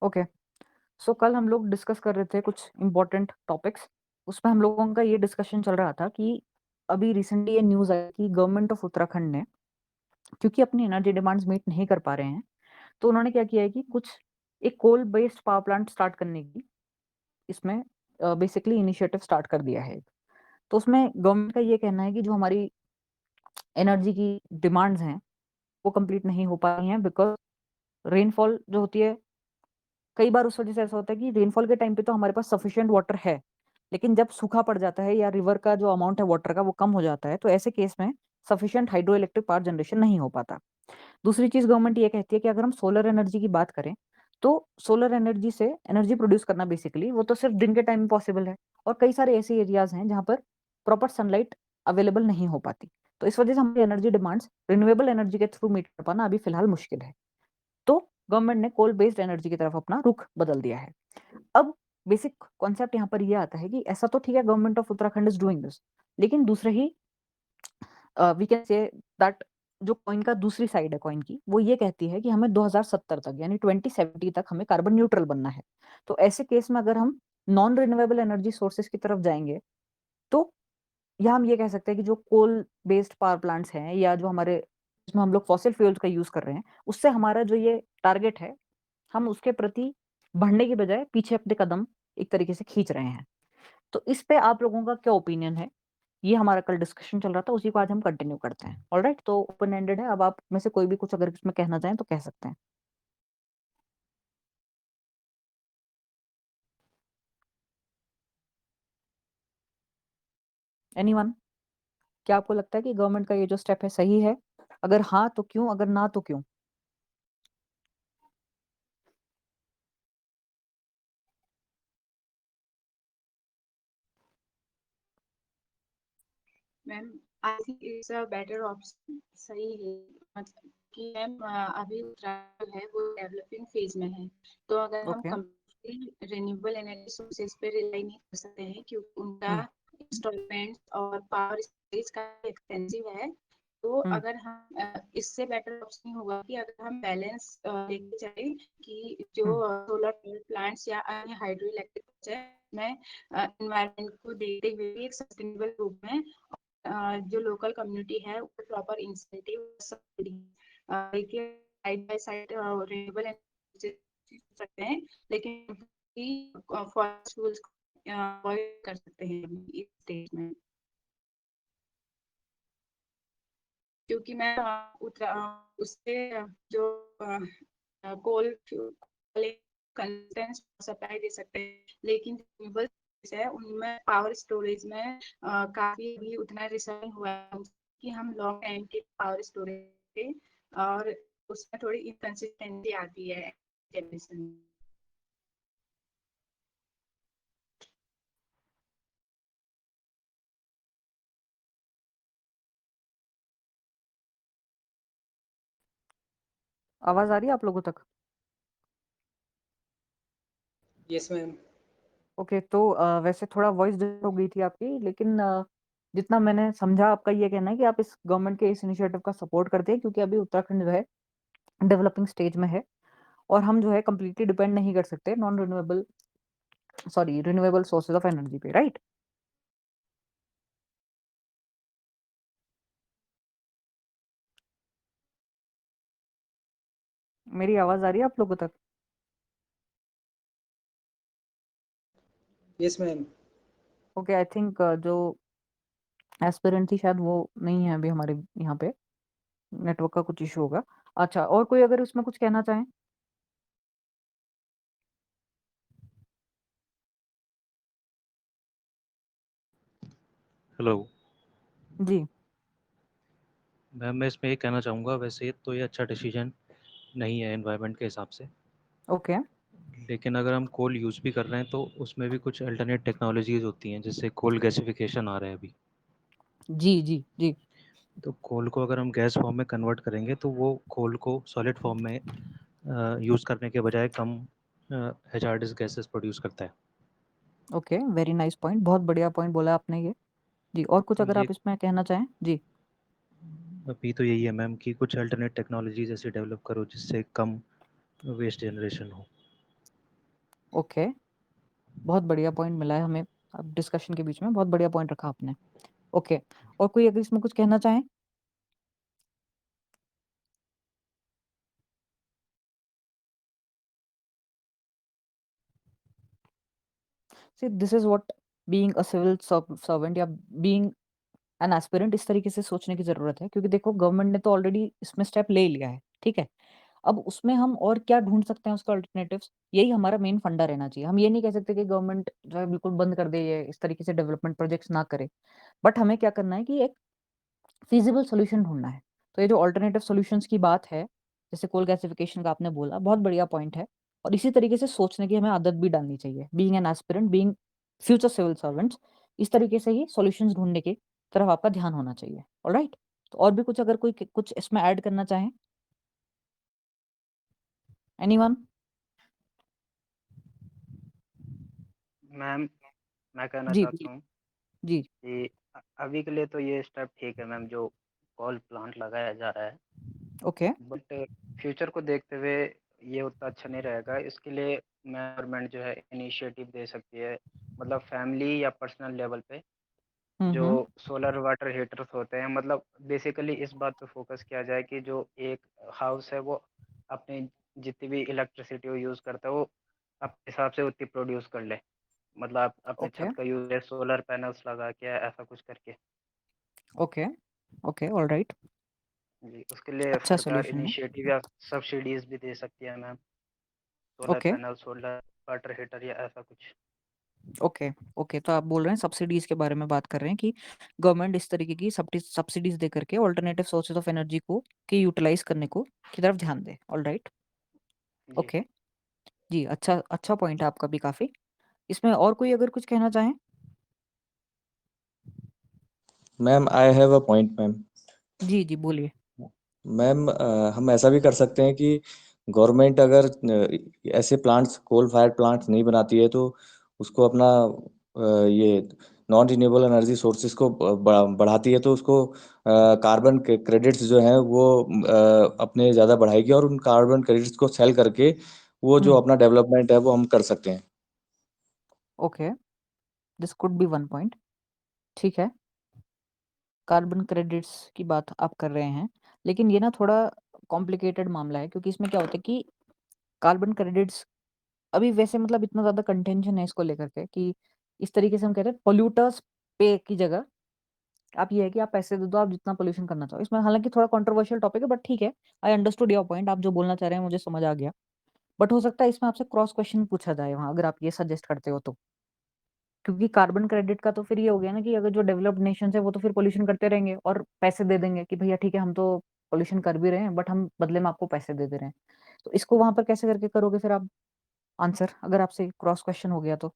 Okay. सो कल हम लोग डिस्कस कर रहे थे कुछ इम्पोर्टेंट टॉपिक्स। उसमें हम लोगों का ये डिस्कशन चल रहा था कि अभी रिसेंटली ये न्यूज़ आई कि गवर्नमेंट ऑफ उत्तराखंड ने, क्योंकि अपनी एनर्जी डिमांड्स मीट नहीं कर पा रहे हैं, तो उन्होंने क्या किया है कि कुछ एक coal based power plant start करने की इसमें बेसिकली इनिशिएटिव स्टार्ट कर दिया है। तो उसमें गवर्नमेंट का ये कहना है कि जो हमारी एनर्जी की डिमांड्स हैं वो कंप्लीट नहीं हो पा रही हैं, बिकॉज रेनफॉल जो होती है, कई बार उस वजह से ऐसा होता है कि रेनफॉल के टाइम पे तो हमारे पास सफिशिएंट वाटर है, लेकिन जब सूखा पड़ जाता है या रिवर का जो अमाउंट है वाटर का वो कम हो जाता है, तो ऐसे केस में sufficient hydro electric power generation नहीं हो पाता। दूसरी चीज गवर्नमेंट ये कहती है कि अगर हम सोलर एनर्जी की बात करें, तो सोलर एनर्जी से एनर्जी प्रोड्यूस करना बेसिकली वो तो सिर्फ दिन के टाइम में पॉसिबल है, और कई सारे ऐसे एरियाज हैं जहां पर प्रॉपर सनलाइट अवेलेबल नहीं हो पाती। तो इस वजह से हमारी एनर्जी डिमांड्स रिन्यूएबल एनर्जी के थ्रू मीट कर पाना अभी फिलहाल मुश्किल है। तो गवर्नमेंट ने कोल बेस्ड एनर्जी की तरफ अपना रुख बदल दिया है। अब बेसिक कॉन्सेप्ट यहाँ पर ये आता है कि ऐसा तो ठीक है, government of Uttarakhand is doing this, लेकिन दूसरे ही वी कैन से दैट जो कॉइन का दूसरी साइड है कॉइन की, वो ये कहती है कि हमें 2070 तक यानी 2070 तक हमें कार्बन न्यूट्रल बनना है। तो ऐसे केस में अगर हम नॉन रिन्यूएबल एनर्जी सोर्सेज की तरफ जाएंगे, तो या हम ये कह सकते हैं कि जो कोल बेस्ड पावर प्लांट्स हैं या जो हमारे जिसमें हम लोग फॉसिल फ्यूल्स का यूज कर रहे हैं, उससे हमारा जो ये टारगेट है, हम उसके प्रति बढ़ने की बजाय पीछे अपने कदम एक तरीके से खींच रहे हैं। तो इस पे आप लोगों का क्या ओपिनियन है? ये हमारा कल डिस्कशन चल रहा था, उसी को आज हम कंटिन्यू करते हैं। ऑलराइट, तो ओपन एंडेड है, अब आप में से कोई भी कुछ अगर इसमें कहना चाहें तो कह सकते हैं। एनीवन? क्या आपको लगता है कि गवर्नमेंट का ये जो स्टेप है सही है? अगर हाँ तो क्यों, अगर ना तो क्यों? Ma'am, I think it's a better option. सही है। मतलब कि मैम, अभी उत्तराखंड है वो डेवलपिंग फेज में है, तो अगर हम okay. Completely renewable energy sources पे रिलाई नहीं कर सकते हैं, क्योंकि उनका हम्म। इंस्टॉलमेंट और पावर स्टेज का एक्सपेंसिव है। तो हम्म। अगर हम इससे बेटर ऑप्शन होगा कि अगर हम बैलेंस लेके चले कि जो हम्म। सोलर प्लांट्स या अन्य हाइड्रो इलेक्ट्रिक में एनवायरमेंट को देखते हुए भी एक सस्टेनेबल रूप में जो लोकल कम्युनिटी है उसको प्रॉपर इंसेंटिव देखिए, side by side renewable energy सकते हैं, लेकिन फॉरेस्ट फ्यूल्स को अवॉइड कर सकते हैं इस स्टेज में। क्योंकि मैं उससे जो कोल कंटेंट सप्लाई दे सकते हैं, लेकिन रिन्यूएबल है उनमें पावर स्टोरेज में काफी भी उतना रिसर्च नहीं हुआ है कि हम लॉन्ग टाइम के पावर स्टोरेज पे, और उसमें थोड़ी इनकंसिस्टेंसी आती है जनरेशन में। आवाज आ रही है आप लोगों तक? Yes ma'am. ओके, तो वैसे थोड़ा वॉइस डिस्टर्ब हो गई थी आपकी, लेकिन जितना मैंने समझा आपका ये कहना है कि आप इस गवर्नमेंट के इस इनिशिएटिव का सपोर्ट करते हैं, क्योंकि अभी उत्तराखंड जो है डेवलपिंग स्टेज में है, और हम जो है कंप्लीटली डिपेंड नहीं कर सकते non renewable sorry renewable sources of energy पे, राइट? मेरी आवाज आ रही है आप लोगों तक? Yes ma'am. Okay, I think जो एस्पिरेंट थी शायद वो नहीं है अभी हमारे यहाँ पे, नेटवर्क का कुछ इशू होगा। अच्छा, और कोई अगर उसमें कुछ कहना चाहें? हेलो जी। मैम, मैं इसमें ये कहना चाहूँगा, वैसे तो ये अच्छा डिसीजन नहीं है एनवायरनमेंट के हिसाब से, ओके। लेकिन अगर हम कोल यूज़ भी कर रहे हैं तो उसमें भी कुछ अल्टरनेट टेक्नोलॉजीज़ होती हैं, जैसे कोल गैसिफिकेशन आ रहा है अभी। जी जी जी। तो कोल को अगर हम गैस फॉर्म में कन्वर्ट करेंगे तो वो कोल को सॉलिड फॉर्म में यूज़ करने के बजाय कम हैजार्डस गैसेस प्रोड्यूस करता है। ओके, वेरी नाइस पॉइंट, बहुत बढ़िया पॉइंट बोला आपने ये। जी, और कुछ तो अगर ये आप इसमें कहना चाहें? जी। अभी तो यही है मैम कि कुछ अल्टरनेट टेक्नोलॉजीज ऐसे डेवलप करो जिससे कम वेस्ट जनरेशन हो। ओके, बहुत बढ़िया पॉइंट मिला है हमें अब डिस्कशन के बीच में, बहुत बढ़िया पॉइंट रखा आपने। ओके, और कोई अगर इसमें कुछ कहना चाहें? See this is what being a civil servant या बीइंग एन एस्पिरेंट, इस तरीके से सोचने की जरूरत है, क्योंकि देखो गवर्नमेंट ने तो ऑलरेडी इसमें स्टेप ले लिया है, ठीक है। अब उसमें हम और क्या ढूंढ सकते हैं उसका अल्टरनेटिव्स, यही हमारा मेन फंडा रहना चाहिए। हम ये नहीं कह सकते कि गवर्नमेंट जो है बिल्कुल बंद कर दे, ये इस तरीके से डेवलपमेंट प्रोजेक्ट्स ना करे, बट हमें क्या करना है कि एक फीजिबल सॉल्यूशन ढूंढना है। तो ये जो अल्टरनेटिव सॉल्यूशंस की बात है, जैसे कोल गैसिफिकेशन का आपने बोला, बहुत बढ़िया पॉइंट है। और इसी तरीके से सोचने की हमें आदत भी डालनी चाहिए, being an aspirant, being future civil servants, इस तरीके से ही सॉल्यूशंस ढूंढने की तरफ आपका ध्यान होना चाहिए। ऑलराइट, तो और भी कुछ अगर कोई कुछ इसमें ऐड करना चाहें, एनीवन? मैम, मैं कहना जी चाहता हूँ जी। कि अभी के लिए तो ये स्टेप ठीक है मैम, जो कोल प्लांट लगाया जा रहा है, ओके। बट फ्यूचर को देखते हुए ये उतना अच्छा नहीं रहेगा। इसके लिए गवर्नमेंट जो है इनिशिएटिव दे सकती है, मतलब फैमिली या पर्सनल लेवल पे जो हम्म। सोलर वाटर हीटर्स होते हैं, मतलब बेसिकली इस बात पे फोकस किया जाए कि जो एक हाउस है वो अपनी जितनी भी इलेक्ट्रिसिटी वो यूज़ करता है वो अपने हिसाब से उतनी प्रोड्यूस कर ले, मतलब आप अपने ओके छत का यूज़ है सोलर पैनल्स लगा के ऐसा कुछ करके। Okay okay, alright. जी, उसके लिए अच्छा सरकार सॉल्यूशन है। इनिशिएटिव या सब्सिडीज भी दे सकती है ma'am, solar okay panel, solar water heater या ऐसा कुछ। ओके ओके, तो आप बोल रहे हैं सब्सिडीज के बारे में बात कर रहे हैं कि गवर्नमेंट इस तरीके की सब्सिडीज दे करके ऑल्टरनेटिव सोर्सेज ऑफ एनर्जी को के यूटिलाइज करने को की तरफ ध्यान दे। All right. जी ओके। जी, अच्छा अच्छा पॉइंट है आपका भी काफी। इसमें और कोई अगर कुछ कहना चाहें? Ma'am I have a point ma'am. जी जी, बोलिए। मैम हम ऐसा भी कर सकते हैं कि गवर्नमेंट अगर ऐसे प्लांट्स कोल फायर प्लांट्स नहीं बनाती है तो उसको अपना ये नॉन रिन्यूएबल एनर्जी सोर्सेज को बढ़ाती है तो उसको कार्बन क्रेडिट्स जो हैं वो अपने ज़्यादा बढ़ाएगी और उन कार्बन क्रेडिट्स को सेल करके वो जो हम्म। अपना डेवलपमेंट है वो हम कर सकते हैं। Okay, this could be one point. ठीक है, कार्बन क्रेडिट्स की बात आप कर रहे हैं, लेकिन ये ना थोड़ा कॉम्प्लिकेटेड मामला है, क्योंकि इसमें क्या होता है कि कार्बन क्रेडिट्स अभी वैसे मतलब इतना ज्यादा कंटेंशन है इसको लेकर के कि इस तरीके से हम कहते हैं पोल्यूटर्स पे की जगह आप ये है कि आप पैसे दे दो, आप जितना पोल्यूशन करना चाहो। इसमें हालांकि थोड़ा कंट्रोवर्शियल टॉपिक है, बट ठीक है, आई अंडरस्टूड योर पॉइंट, आप जो बोलना चाह रहे हैं मुझे समझ आ गया। बट हो सकता है इसमें आपसे क्रॉस क्वेश्चन पूछा जाए वहां, अगर आप ये सजेस्ट करते हो तो, क्योंकि कार्बन क्रेडिट का तो फिर ये हो गया ना कि अगर जो डेवलप्ड नेशन है वो तो फिर पोल्यूशन करते रहेंगे और पैसे दे देंगे कि भैया ठीक है, हम तो पोल्यूशन कर भी रहे हैं बट हम बदले में आपको पैसे दे दे रहे हैं। तो इसको वहां पर कैसे करके करोगे फिर आप आंसर, अगर आपसे क्रॉस क्वेश्चन हो गया तो?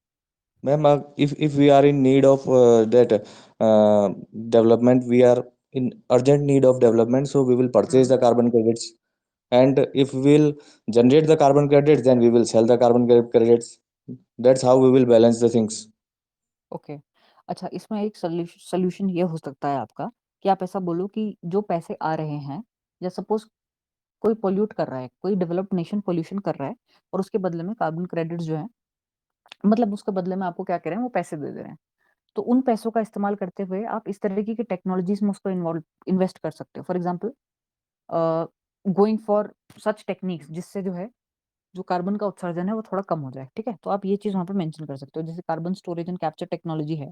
Ma'am, if we are in need of that development, we are in urgent need of development, so we will purchase hmm. the carbon credits. And if we will generate the carbon credits, then we will sell the credits. That's how we will balance the things. Okay. अच्छा, इसमें एक solution ये हो सकता है आपका कि आप ऐसा बोलो कि जो पैसे आ रहे हैं, या सपोज कोई पोल्यूट कर रहा है, कोई डेवलप्ड नेशन पोल्यूशन कर रहा है, और उसके बदले में कार्बन क्रेडिट्स जो है, मतलब उसके बदले में आपको क्या कह रहे हैं, वो पैसे दे दे रहे हैं। तो उन पैसों का इस्तेमाल करते हुए आप इस तरीके की टेक्नोलॉजीज में उसको इन्वॉल्व इन्वेस्ट कर सकते हो। For example, going for such techniques जिससे जो है जो कार्बन का उत्सर्जन है वो थोड़ा कम हो जाए। ठीक है, तो आप ये चीज वहां पे मेंशन कर सकते हो, जैसे carbon storage and capture technology है।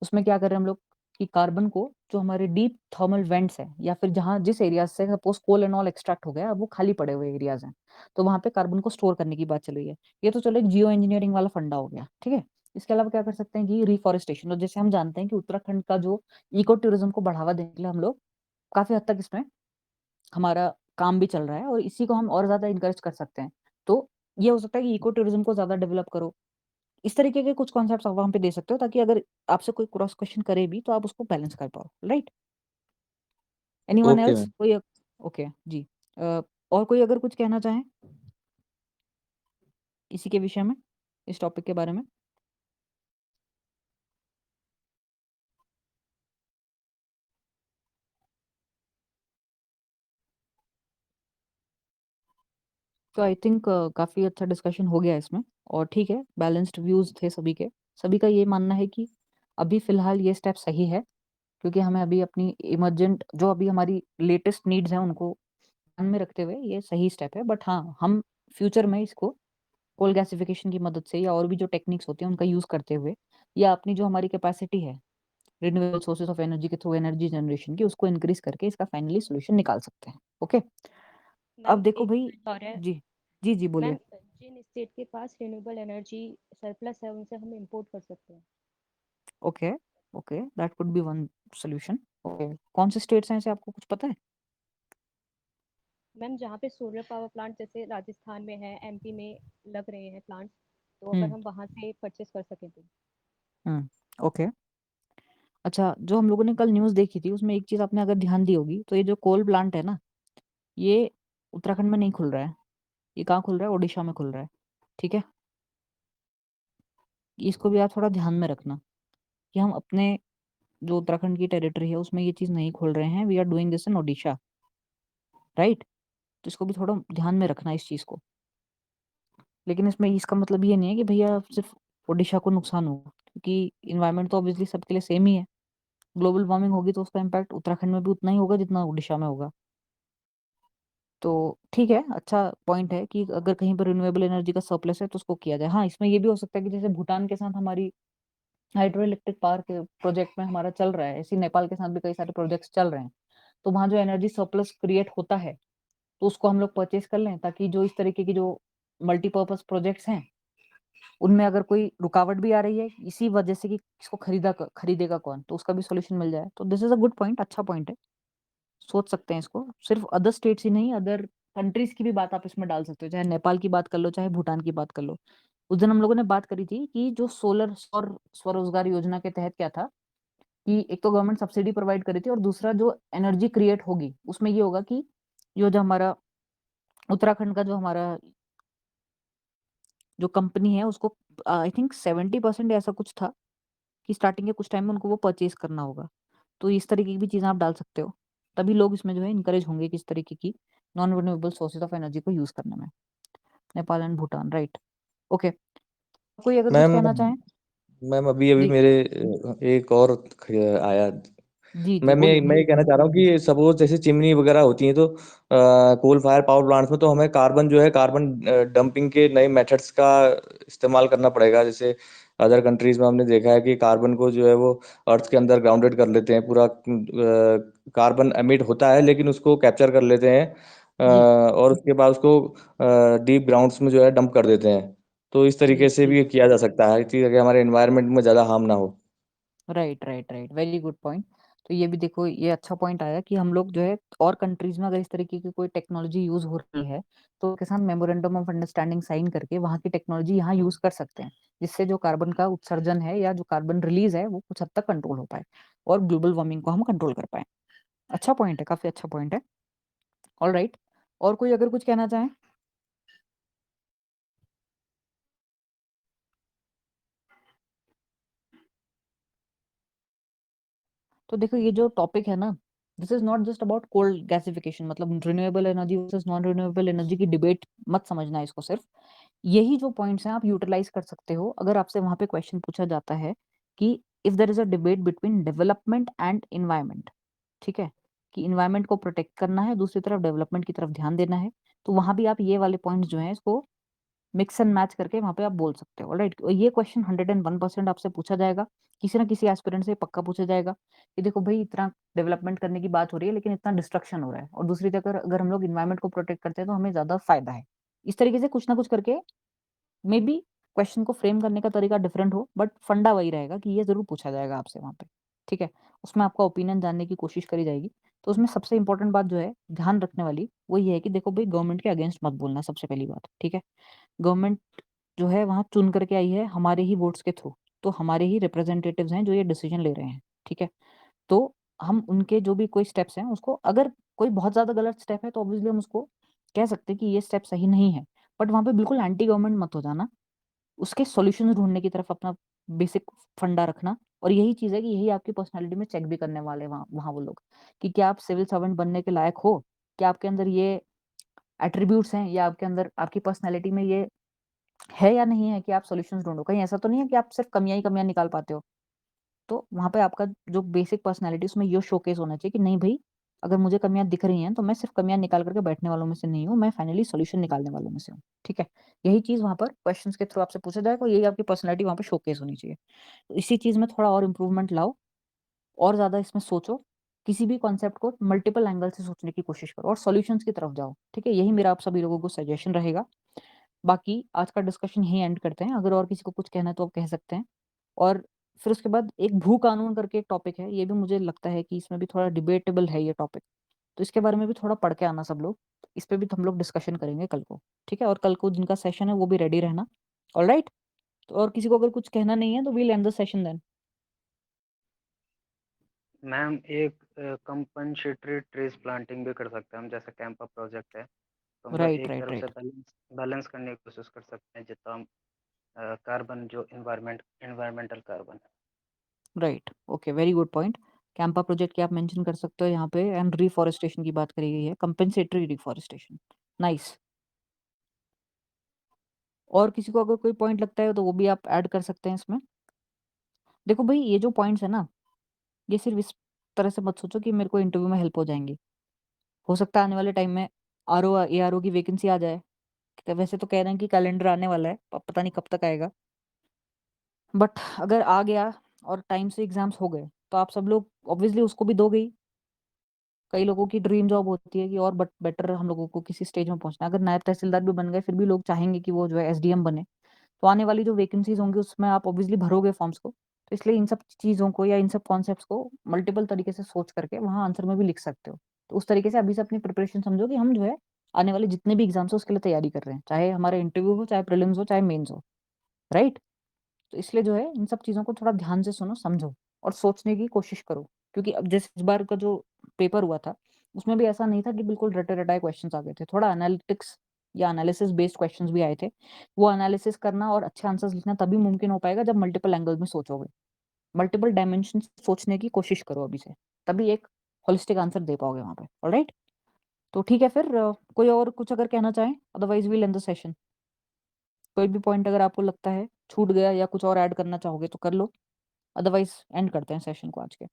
उसमें क्या कर रहे हैं हम लोग कि कार्बन को जो हमारे डीप थर्मल वेंट्स है, या फिर जहां जिस एरिया से suppose coal and all extract हो गया, अब वो खाली पड़े हुए एरियाज हैं, तो वहां पे कार्बन को स्टोर करने की बात चल रही है। ये तो चलो एक जियो इंजीनियरिंग वाला फंडा हो गया, ठीक है। इसके अलावा क्या कर सकते हैं कि रिफॉरेस्टेशन, तो जैसे हम जानते हैं कि उत्तराखंड का जो इको टूरिज्म को बढ़ावा देने के लिए हम लोग काफी हद तक इसमें हमारा काम भी चल रहा है, और इसी को हम और ज्यादा इंकरेज कर सकते हैं। तो ये हो सकता है कि इको टूरिज्म को ज्यादा डेवलप करो। इस तरीके के कुछ कॉन्सेप्ट्स आप वहां पे दे सकते हो, ताकि अगर आपसे कोई क्रॉस क्वेश्चन करे भी तो आप उसको बैलेंस कर पाओ। Right? Anyone Okay, else ma'am. कोई? ओके जी। और कोई अगर कुछ कहना चाहें इसी के विषय में, इस टॉपिक के बारे में? तो आई थिंक काफ़ी अच्छा डिस्कशन हो गया इसमें और ठीक है, बैलेंस्ड व्यूज़ थे सभी के। सभी का ये मानना है कि अभी फ़िलहाल ये स्टेप सही है, क्योंकि हमें अभी अपनी इमर्जेंट जो अभी हमारी लेटेस्ट नीड्स हैं, उनको ध्यान में रखते हुए ये सही स्टेप है। बट हाँ, हम फ्यूचर में इसको कोल गैसिफिकेशन की मदद से या और भी जो टेक्निक्स होती हैं, उनका यूज़ करते हुए या अपनी जो हमारी कैपेसिटी है, रिन्यूएबल सोर्सेज़ ऑफ एनर्जी के थ्रू एनर्जी जनरेशन की, उसको इंक्रीज़ करके इसका फाइनली सॉल्यूशन निकाल सकते हैं। ओके? अब मैम देखो एक भई पॉइंट और है जी। जी, जी, बोलिए। मैम, जिन स्टेट के पास रिन्यूएबल एनर्जी सरप्लस है उनसे हम इंपोर्ट कर सकते हैं। Okay, okay, that could be one solution. Okay, कौन से स्टेट्स हैं ऐसे, आपको कुछ पता है? मैम, जहाँ पे सोलर पावर प्लांट जैसे राजस्थान में है, एमपी में लग रहे हैं प्लांट्स, तो अगर हुँ, हम वहाँ से परचेस कर सकें तो। हुँ, ओके। अच्छा, जो हम लोगों ने कल न्यूज़ देखी थी, उसमें एक चीज़ आपने अगर ध्यान दी होगी, तो ये जो कोल प्लांट है ना, ये उत्तराखंड में नहीं खुल रहा है। ये कहाँ खुल रहा है? ओडिशा में खुल रहा है, ठीक है? इसको भी आप थोड़ा ध्यान में रखना कि हम अपने जो उत्तराखंड की टेरिटरी है, उसमें ये चीज़ नहीं खोल रहे हैं। We are doing this in Odisha, right? तो इसको भी थोड़ा ध्यान में रखना इस चीज़ को। लेकिन इसमें इसका मतलब ये नहीं है कि भैया सिर्फ़ ओडिशा को नुकसान होगा, क्योंकि एनवायरनमेंट तो ऑब्वियसली सबके लिए सेम ही है। ग्लोबल वार्मिंग होगी तो उसका इम्पैक्ट उत्तराखंड में भी उतना ही होगा जितना ओडिशा में होगा। तो ठीक है, अच्छा पॉइंट है कि अगर कहीं पर रिन्यूएबल एनर्जी का सरप्लस है तो उसको किया जाए। हाँ, इसमें ये भी हो सकता है कि जैसे भूटान के साथ हमारी हाइड्रो इलेक्ट्रिक पावर के प्रोजेक्ट में हमारा चल रहा है, ऐसे ही नेपाल के साथ भी कई सारे प्रोजेक्ट्स चल रहे हैं। तो वहाँ जो एनर्जी सरप्लस क्रिएट होता है, तो उसको हम लोग परचेज़ कर लें, ताकि जो इस तरीके की जो मल्टीपर्पज़ प्रोजेक्ट्स हैं, उनमें अगर कोई रुकावट भी आ रही है इसी वजह से कि इसको खरीदेगा कौन, तो उसका भी सॉल्यूशन मिल जाए। तो this is a good point, अच्छा पॉइंट है। सोच सकते हैं इसको। सिर्फ़ अदर स्टेट्स ही नहीं, अदर कंट्रीज़ की भी बात आप इसमें डाल सकते हो। चाहे नेपाल की बात कर लो, चाहे भूटान की बात कर लो। उस दिन हम लोगों ने बात करी थी कि जो सोलर सौर स्वरोज़गार योजना के तहत क्या था कि एक तो गवर्नमेंट सब्सिडी प्रोवाइड कर रही थी और दूसरा जो एनर्जी क्रिएट होगी, उसमें ये होगा कि जो जो हमारा उत्तराखंड का जो हमारा जो कंपनी है, उसको आई थिंक 70% ऐसा कुछ था कि स्टार्टिंग के कुछ टाइम में उनको वो परचेज़ करना होगा। तो इस तरीके की भी चीज़ें आप डाल सकते हो। तभी लोग इसमें जो है एनकरेज होंगे कि इस तरीके की non renewable sources of energy को यूज़ करने में। Nepal and Bhutan, right. Okay, कोई अगर कुछ मैम कहना चाहें? मैम अभी अभी जी। मेरे एक और आया। जी, जी, मैं बोलिए। ये कहना चाह रहा हूँ कि सपोज जैसे चिमनी वगैरह होती हैं तो कोल फायर पावर प्लांट्स में तो हमें कार्बन जो है कार्बन डंपिंग के नए मेथड्स का इस्तेमाल करना पड़ेगा। जैसे अदर कंट्रीज में हमने देखा है कि कार्बन को जो है वो अर्थ के अंदर ग्राउंडेड कर लेते हैं। पूरा कार्बन एमिट होता है लेकिन उसको कैप्चर कर लेते हैं जी, और उसके बाद उसको डीप ग्राउंड्स में जो है डंप कर देते हैं। तो इस जी, तरीके से जी। भी किया जा सकता है कि अगर हमारे एनवायरनमेंट में ज़्यादा हार्म ना हो। Right, right, right, very good point. तो ये भी देखो, ये अच्छा पॉइंट आया कि हम लोग जो है और कंट्रीज़ में अगर इस तरीके की कोई टेक्नोलॉजी यूज़ हो रही है, तो उसके साथ मेमोरेंडम ऑफ अंडरस्टैंडिंग साइन करके वहाँ की टेक्नोलॉजी यहाँ यूज़ कर सकते हैं। जिससे जो कार्बन का उत्सर्जन है या जो कार्बन रिलीज़ है, वो कुछ हद तक कंट्रोल हो पाए और ग्लोबल वार्मिंग को हम कंट्रोल कर पाएँ। अच्छा पॉइंट है, काफ़ी अच्छा पॉइंट है। ऑलराइट, और कोई अगर कुछ कहना चाहें? तो देखो, ये जो टॉपिक है ना, this is not just about coal gasification, मतलब renewable energy versus non renewable energy की डिबेट मत समझना इसको सिर्फ। यही जो पॉइंट्स हैं आप यूटिलाइज कर सकते हो अगर आपसे वहां पे क्वेश्चन पूछा जाता है कि if there is a debate between development and environment, ठीक है, कि इन्वायरमेंट को प्रोटेक्ट करना है, दूसरी तरफ डेवलपमेंट की तरफ ध्यान देना है, तो वहां भी आप ये वाले पॉइंट्स जो हैं इसको मिक्स एंड मैच करके वहाँ पे आप बोल सकते हो। ऑलराइट, ये क्वेश्चन 101% आपसे पूछा जाएगा, किसी ना किसी एस्पिरेंट से पक्का पूछा जाएगा कि देखो भाई, इतना डेवलपमेंट करने की बात हो रही है लेकिन इतना डिस्ट्रक्शन हो रहा है, और दूसरी तरफ अगर हम लोग इन्वायरमेंट को प्रोटेक्ट करते हैं तो हमें ज्यादा फायदा है। इस तरीके से कुछ ना कुछ करके मे बी क्वेश्चन को फ्रेम करने का तरीका डिफरेंट हो, बट फंडा वही रहेगा कि ये जरूर पूछा जाएगा आपसे वहाँ पे, ठीक है। उसमें आपका ओपिनियन जानने की कोशिश करी जाएगी। तो उसमें सबसे इंपॉर्टेंट बात जो है ध्यान रखने वाली, वो ये है कि देखो भाई, गवर्नमेंट के अगेंस्ट मत बोलना, सबसे पहली बात, ठीक है। गवर्नमेंट जो है वहाँ चुन करके आई है हमारे ही वोट्स के थ्रू, तो हमारे ही रिप्रेजेंटेटिव्स हैं जो ये डिसीजन ले रहे हैं, ठीक है। तो हम उनके जो भी कोई स्टेप्स हैं उसको, अगर कोई बहुत ज़्यादा गलत स्टेप है तो ऑब्वियसली हम उसको कह सकते हैं कि ये स्टेप सही नहीं है, बट वहाँ पे बिल्कुल एंटी गवर्नमेंट मत हो जाना। उसके सॉल्यूशंस ढूँढने की तरफ अपना बेसिक फंडा रखना, और यही चीज़ है कि यही आपकी पर्सनैलिटी में चेक भी करने वाले हैं वहाँ वहाँ वो लोग, कि क्या आप सिविल सर्वेंट बनने के लायक हो? क्या आपके अंदर ये एट्रीब्यूट्स हैं या आपके अंदर आपकी पर्सनैलिटी में ये है या नहीं है कि आप सॉल्यूशंस ढूँढो। कहीं ऐसा तो नहीं है कि आप सिर्फ़ कमियाँ ही कमियाँ निकाल पाते हो। तो वहाँ पे आपका जो बेसिक पर्सनैलिटी उसमें ये शोकेस होना चाहिए कि नहीं भई, अगर मुझे कमियाँ दिख रही हैं तो मैं सिर्फ़ कमियाँ निकाल कर के बैठने वालों में से नहीं हूँ, मैं फाइनली सॉल्यूशन निकालने वालों में से हूँ। ठीक है? यही चीज़ वहाँ पर क्वेश्चन्स के थ्रू आपसे पूछा जाएगा और यही आपकी पर्सनैलिटी वहाँ पे शोकेस होनी चाहिए। तो इसी चीज़ में थोड़ा और इम्प्रूवमेंट लाओ और ज़्यादा इसमें सोचो, किसी भी कॉन्सेप्ट को मल्टीपल एंगल से सोचने की कोशिश करो और सॉल्यूशंस की तरफ जाओ। ठीक है? यही मेरा आप सभी लोगों को सजेशन रहेगा। बाकी आज का डिस्कशन यहीं एंड करते हैं। अगर और किसी को कुछ कहना है तो आप कह सकते हैं। और फिर उसके बाद एक भू कानून करके एक टॉपिक है, ये भी मुझे लगता है कि इसमें भी थोड़ा डिबेटेबल है ये टॉपिक। तो इसके बारे में भी थोड़ा पढ़ के आना सब लोग। इस पे भी हम लोग डिस्कशन करेंगे कल को, ठीक है? और कल को जिनका सेशन है वो भी रेडी रहना। ऑलराइट? तो और किसी को अगर कुछ कहना नहीं है तो we will end the session then. Ma'am एक कंपनसेटरी ट्रीज प्लांटिंग भी कर सकते हैं हम, जैसे कैंपा प्रोजेक्ट है, तो हम लोग राइट, एक राइट, तरफ से राइट। बैलेंस करने की कोशिश कर सकते हैं जितना हम कार्बन जो environmental carbon. Right, okay, very good point. Campa project की आप मेंशन कर सकते हो यहाँ पे एंड रिफॉरेस्टेशन की बात करी गई है, कंपेंसेटरी रिफॉरेस्टेशन। नाइस। और किसी को अगर कोई पॉइंट लगता है तो वो भी आप ऐड कर सकते हैं इसमें। देखो भई ये जो पॉइंट्स है ना, ये सिर्फ़ इस तरह से मत सोचो कि मेरे को इंटरव्यू में हेल्प हो जाएँगी। हो सकता है आने वाले टाइम में आरओ एआरओ की वैकेंसी आ जाए। वैसे तो कह रहे हैं कि कैलेंडर आने वाला है, पता नहीं कब तक आएगा। बट अगर आ गया और टाइम से एग्ज़ाम्स हो गए, तो आप सब लोग ऑब्वियसली उसको भी दोगे ही। कई लोगों की ड्रीम जॉब होती है कि और बट बेटर हम लोगों को किसी स्टेज में पहुँचना है। अगर नायब तहसीलदार भी बन गए, फिर भी लोग चाहेंगे कि वो जो है एसडीएम बने। तो आने वाली जो वैकेंसीज़ होंगी उसमें आप ऑब्वियसली भरोगे फॉर्म्स को। तो इसलिए इन सब चीज़ों को या इन सब कॉन्सेप्ट्स को मल्टीपल तरीके से सोच करके वहाँ आंसर में भी लिख सकते हो। तो उस तरीके से अभी से अपनी प्रिपरेशन समझो कि हम जो है आने वाले जितने भी एग्ज़ाम्स हैं उसके लिए तैयारी कर रहे हैं। चाहे हमारा इंटरव्यू हो, चाहे प्रीलिम्स हो, चाहे मेंस हो, राइट? तो इसलिए जो है इन सब चीज़ों को थोड़ा ध्यान से सुनो, समझो और सोचने की कोशिश करो। क्योंकि अब जैसे इस बार का जो पेपर हुआ था, उसमें भी ऐसा नहीं था कि बिल्कुल रटे-रटाए क्वेश्चन्स आ गए थे। थोड़ा एनालिटिक्स या एनालिसिस बेस्ड क्वेश्चन्स भी आए थे। वो एनालिसिस करना और अच्छे आंसर्स लिखना तभी मुमकिन हो पाएगा जब मल्टीपल एंगल्स में सोचोगे। मल्टीपल डायमेंशंस सोचने की कोशिश करो अभी से। तभी एक होलिस्टिक आंसर दे पाओगे वहाँ पे। ऑलराइट? तो ठीक है फिर कोई और कुछ अगर कहना चाहें? Otherwise we will end the session. कोई भी पॉइंट अगर आपको लगता है छूट गया या कुछ और ऐड करना चाहोगे तो कर लो। अदरवाइज़ एंड करते हैं सेशन को आज के।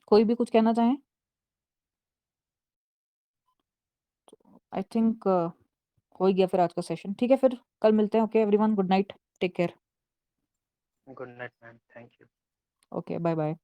कोई भी कुछ कहना चाहें? आई थिंक हो ही गया फिर आज का सेशन। ठीक है फिर कल मिलते हैं। Okay everyone, good night, take care. Good night ma'am, thank you. Okay, bye bye.